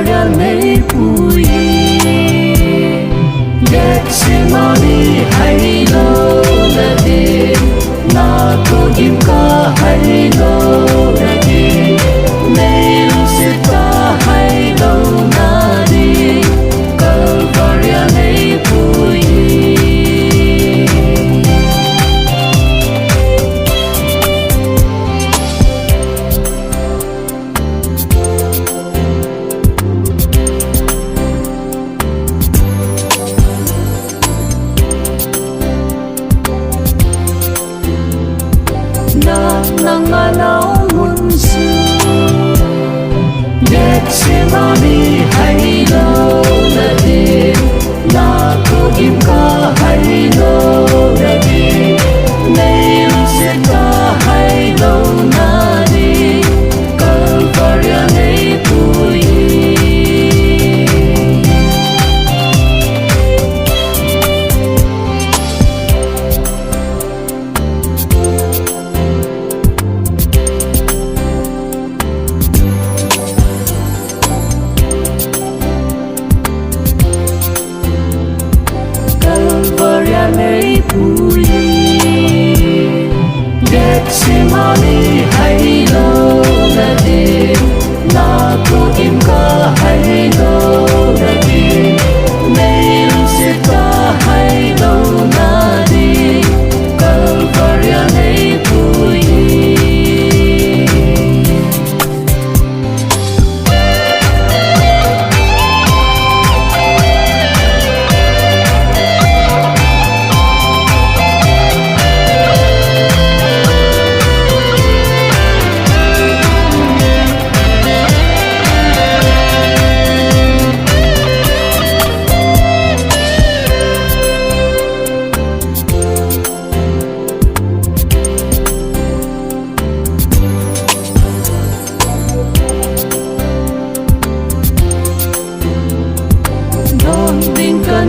Calvary pu yi Getsemani hay lo la di na ko im ka hay lo la di nay lu sita hay lo na di Calvary pu yi nang alaw munso Getsemani hay lo la di na ko im ka hay lo la di nay lu sita hay lo na di Calvary pu yi Calvary pu yi Getsemani hay lo la di na ko im ka hay lo la di nay lu sita hay lo na di Calvary pu yi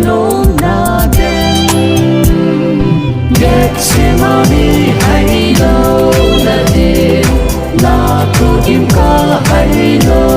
no na den Getsemani hay lo la di na ko im ka hay lo